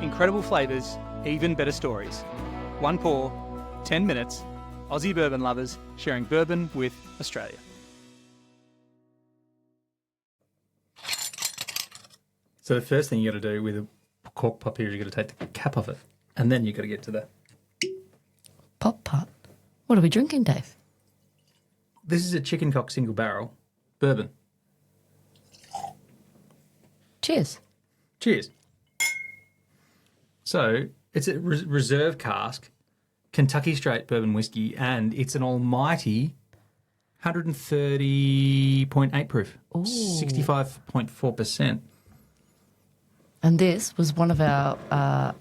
Incredible flavours, even better stories. One pour, 10 minutes. Aussie Bourbon Lovers, sharing bourbon with Australia. So the first thing you got to do with a cork pop here is you got to take the cap off it, and then you got to get to the Pop pot. What are we drinking, Dave? This is a chicken cock single barrel bourbon. Cheers. Cheers. So it's a reserve cask, Kentucky straight bourbon whiskey, and it's an almighty 130.8 proof, 65.4%. And this was one of our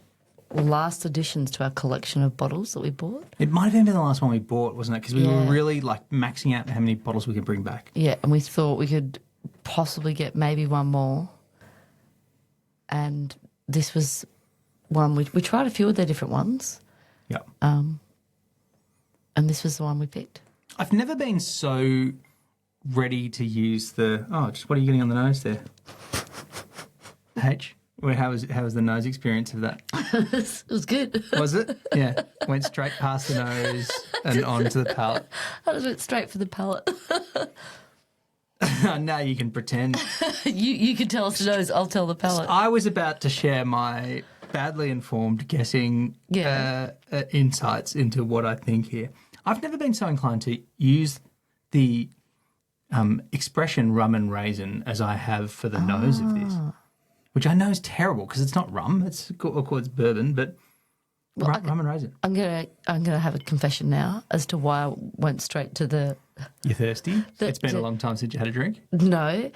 last additions to our collection of bottles that we bought. It might have even been the last one we bought, wasn't it? Because we were really like maxing out how many bottles we could bring back. Yeah, and we thought we could possibly get maybe one more. And this was one we tried a few of their different ones. Yeah. And this was the one we picked. I've never been so ready to use the... Oh, just what are you getting on the nose there? H? How was the nose experience of that? It was good. Was it? Yeah. Went straight past the nose and onto the palate. I just went straight for the palate. Now you can pretend. You can tell us the nose, I'll tell the palate. I was about to share my badly informed guessing insights into what I think here. I've never been so inclined to use the expression rum and raisin as I have for the nose of this, which I know is terrible because it's not rum. It's of course it's bourbon, but rum and raisin. I'm gonna have a confession now as to why I went straight to the. You're thirsty? It's been a long time since you had a drink? No,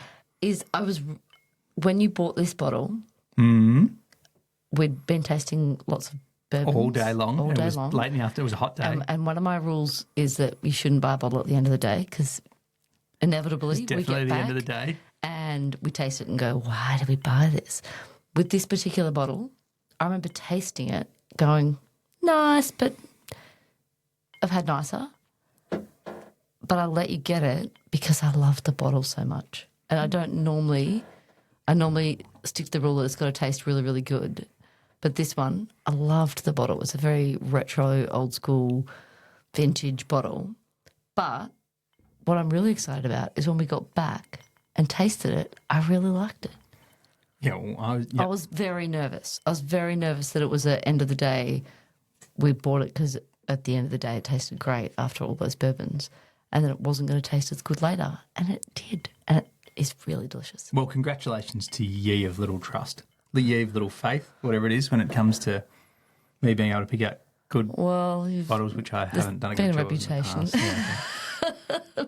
when you bought this bottle, we'd been tasting lots of bourbons. All day long. All day it was long. Late in the afternoon. It was a hot day. And one of my rules is that you shouldn't buy a bottle at the end of the day because inevitably it's definitely we get the back end of the day. and we taste it and go, why did we buy this? With this particular bottle, I remember tasting it going, nice, but I've had nicer. But I let you get it because I love the bottle so much. And I normally stick to the rule that it's got to taste really, really good. But this one, I loved the bottle. It was a very retro, old school, vintage bottle. But what I'm really excited about is when we got back and tasted it, I really liked it. Yeah, well, I was very nervous. I was very nervous that it was the end of the day. We bought it because at the end of the day it tasted great after all those bourbons, and then it wasn't going to taste as good later. And it did. And it is really delicious. Well, congratulations to ye of little trust, the ye of little faith, whatever it is, when it comes to me being able to pick out good bottles, which I haven't done a good job of. Reputation.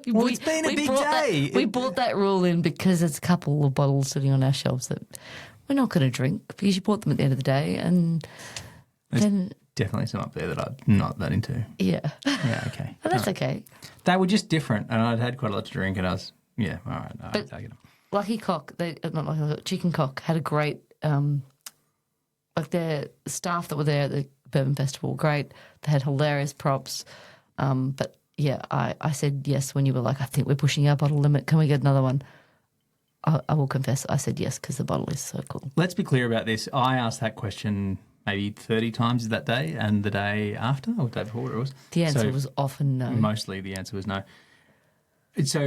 Well, it's been a big day. We brought that rule in because there's a couple of bottles sitting on our shelves that we're not going to drink because you bought them at the end of the day. And then definitely some up there that I'm not that into. Yeah. Yeah, okay. But that's okay. They were just different, and I'd had quite a lot to drink, and I was, all right, I'll take them. Lucky Cock, Chicken Cock had a great, like their staff that were there at the Bourbon Festival were great. They had hilarious props. But yeah, I said yes when you were like, I think we're pushing our bottle limit. Can we get another one? I will confess, I said yes because the bottle is so cool. Let's be clear about this. I asked that question maybe 30 times that day and the day after, or the day before it was. The answer was often no. Mostly the answer was no. So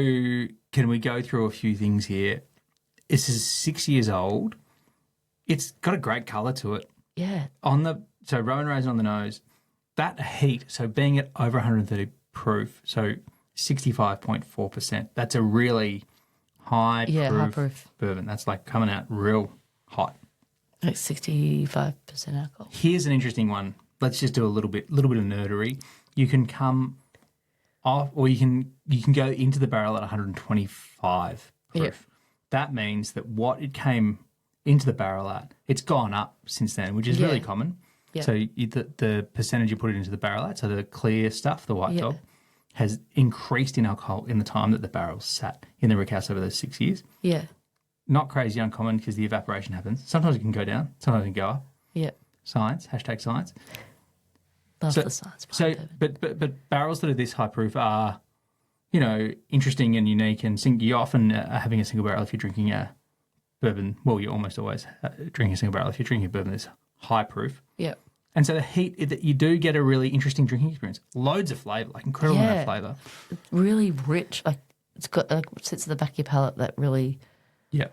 can we go through a few things here? This is 6 years old. It's got a great colour to it. Yeah. So rum and raisin on the nose. That heat, so being at over 130 proof, so 65.4%. That's a really high proof bourbon. That's like coming out real hot. Like 65% alcohol. Here's an interesting one. Let's just do a little bit of nerdery. You can come off, or you can go into the barrel at 125 proof. Yep. That means that what it came into the barrel at, it's gone up since then, which is really common. Yep. So the percentage you put it into the barrel at, so the clear stuff, the white top, has increased in alcohol in the time that the barrel sat in the rickhouse over those 6 years. Yeah. Not crazy uncommon because the evaporation happens. Sometimes it can go down, sometimes it can go up. Yeah. Science, #science. Love the science. But barrels that are this high proof are, interesting and unique. And you often are having a single barrel if you're drinking a bourbon. Well, you almost always drink a single barrel if you're drinking a bourbon that's high proof. Yeah. And so the heat, you do get a really interesting drinking experience. Loads of flavour, like incredible amount of flavour. Really rich. Like it's got sits at the back of your palate that really. Yeah.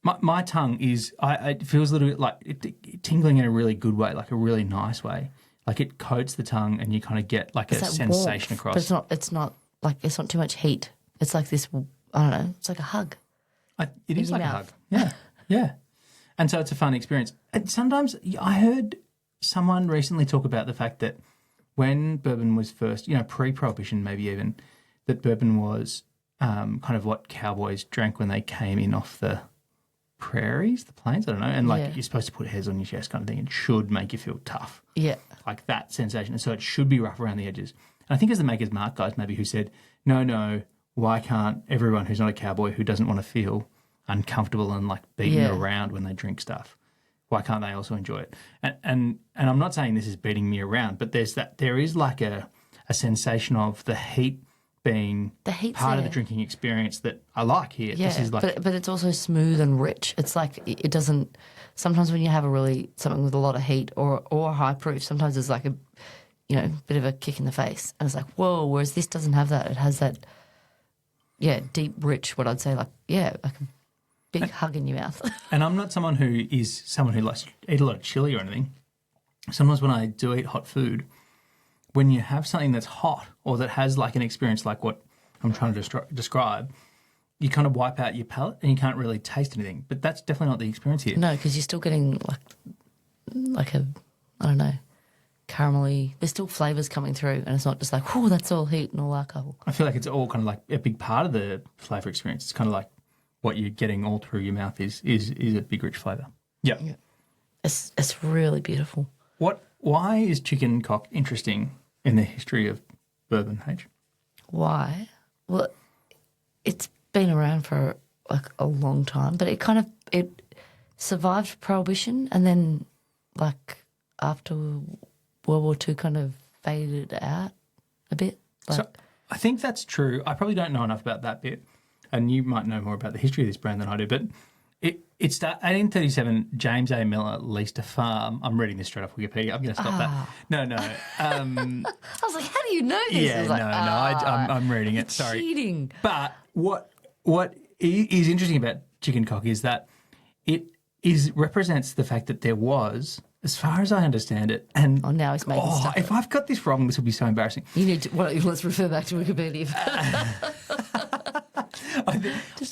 My tongue is, it feels a little bit like tingling in a really good way, like a really nice way. Like it coats the tongue and you kind of get like a sensation warmth, across. But it's not too much heat. It's like this, I don't know, it's like a hug. It is like a hug. Yeah. Yeah. And so it's a fun experience. And sometimes I heard someone recently talk about the fact that when bourbon was first, pre-Prohibition maybe even, that bourbon was kind of what cowboys drank when they came in off the prairies, the plains, I don't know. And you're supposed to put hairs on your chest kind of thing. It should make you feel tough. Yeah. Like that sensation. And so it should be rough around the edges. And I think it was the Maker's Mark guys maybe who said, no, why can't everyone who's not a cowboy who doesn't want to feel uncomfortable and like beaten around when they drink stuff, why can't they also enjoy it? And I'm not saying this is beating me around, but there is like a sensation of the heat being part of the drinking experience that I like here. Yeah, this is like, but it's also smooth and rich. It's like it doesn't. Sometimes when you have something with a lot of heat or high proof, sometimes there's like a bit of a kick in the face, and it's like whoa. Whereas this doesn't have that. It has that deep, rich. What I'd say like a big hug in your mouth. And I'm not someone who likes to eat a lot of chili or anything. Sometimes when I do eat hot food, when you have something that's hot or that has like an experience like what I'm trying to describe, you kind of wipe out your palate and you can't really taste anything. But that's definitely not the experience here. No, because you're still getting like a, I don't know, caramelly. There's still flavours coming through, and it's not just like, oh, that's all heat and all alcohol. I feel like it's all kind of like a big part of the flavour experience. It's kind of like what you're getting all through your mouth is a big rich flavour. Yep. Yeah. It's really beautiful. Why is chicken cock interesting in the history of bourbon, H? Why? Well, it's been around for like a long time, but it survived Prohibition, and then like after World War II kind of faded out a bit. So I think that's true. I probably don't know enough about that bit, and you might know more about the history of this brand than I do, but it started 1837. James A. Miller leased a farm. I'm reading this straight off Wikipedia. I'm going to stop that. No. I was like, how do you know this? Yeah, I'm reading it. Sorry, cheating. But what is interesting about chicken cock is that it represents the fact that there was, as far as I understand it, and now he's making stuff. If I've got this wrong, this will be so embarrassing. You need to. Well, let's refer back to Wikipedia.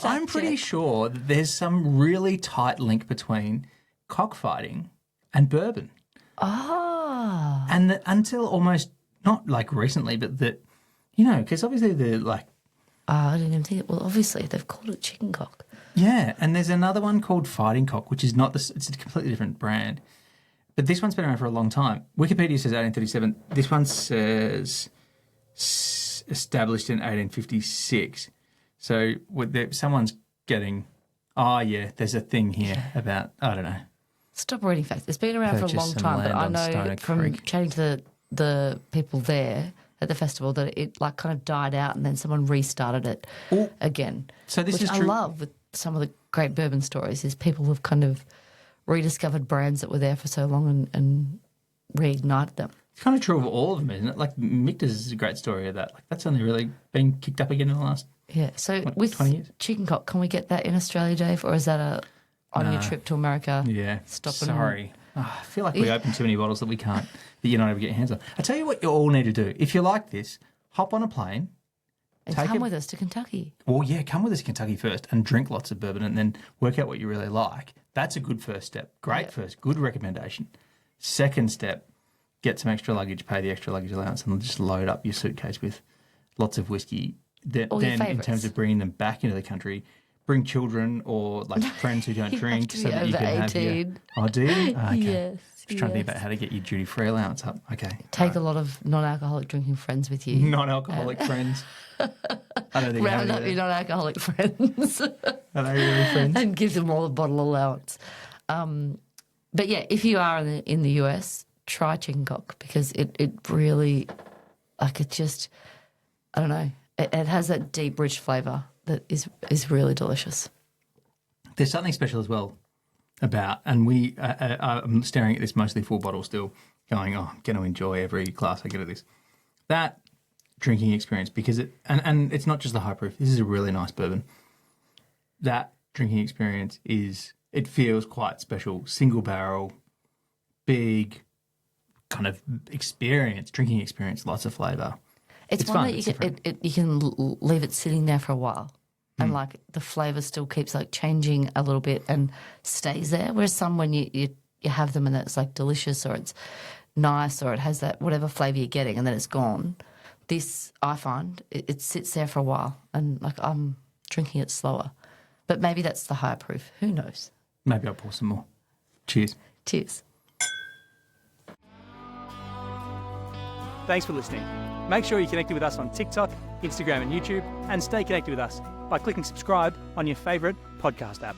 I'm pretty sure that there's some really tight link between cockfighting and bourbon. Ah. And that until almost, not like recently, but that, because obviously they're like... I didn't even think it. Well, obviously they've called it chicken cock. Yeah, and there's another one called fighting cock, which is not it's a completely different brand. But this one's been around for a long time. Wikipedia says 1837. This one says established in 1856. So someone's getting, there's a thing here about, I don't know. Stop reading facts. It's been around for a long time, but I know from chatting to the people there at the festival that it like kind of died out and then someone restarted it again. So this is true. I love with some of the great bourbon stories is people have kind of rediscovered brands that were there for so long and reignited them. It's kind of true of all of them, isn't it? Like Michter's is a great story of that. Like that's only really been kicked up again in the last so with 20 years? Chicken cock, can we get that in Australia, Dave, or is that on your trip to America? Yeah, sorry. I feel like we opened too many bottles that you're not able to get your hands on. I tell you what you all need to do. If you like this, hop on a plane. And come with us to Kentucky. Well, yeah, come with us to Kentucky first and drink lots of bourbon and then work out what you really like. That's a good first step. Good recommendation. Second step, get some extra luggage, pay the extra luggage allowance and just load up your suitcase with lots of whiskey. Then in terms of bringing them back into the country, bring children or like friends who don't drink so that you can 18. have Oh, do you? Okay. Yes. Just trying to think about how to get your duty-free allowance up. Okay. Take a lot of non-alcoholic drinking friends with you. Non-alcoholic friends. I don't think round up your non-alcoholic friends. Are they really friends? And give them all a bottle allowance. But yeah, if you are in the US, try chicken cock because it really, like it just, I don't know, it has that deep, rich flavour that is really delicious. There's something special as well about, and I'm staring at this mostly full bottle still, going, oh, I'm going to enjoy every glass I get of this. That drinking experience, because and it's not just the high proof. This is a really nice bourbon. That drinking experience it feels quite special. Single barrel, big, kind of drinking experience, lots of flavour. It's one that you can leave it sitting there for a while. And like the flavour still keeps like changing a little bit and stays there. Whereas some when you have them and it's like delicious or it's nice or it has that whatever flavour you're getting and then it's gone. This I find it sits there for a while and like I'm drinking it slower. But maybe that's the higher proof. Who knows? Maybe I'll pour some more. Cheers. Cheers. Thanks for listening. Make sure you're connected with us on TikTok, Instagram and YouTube, and stay connected with us by clicking subscribe on your favourite podcast app.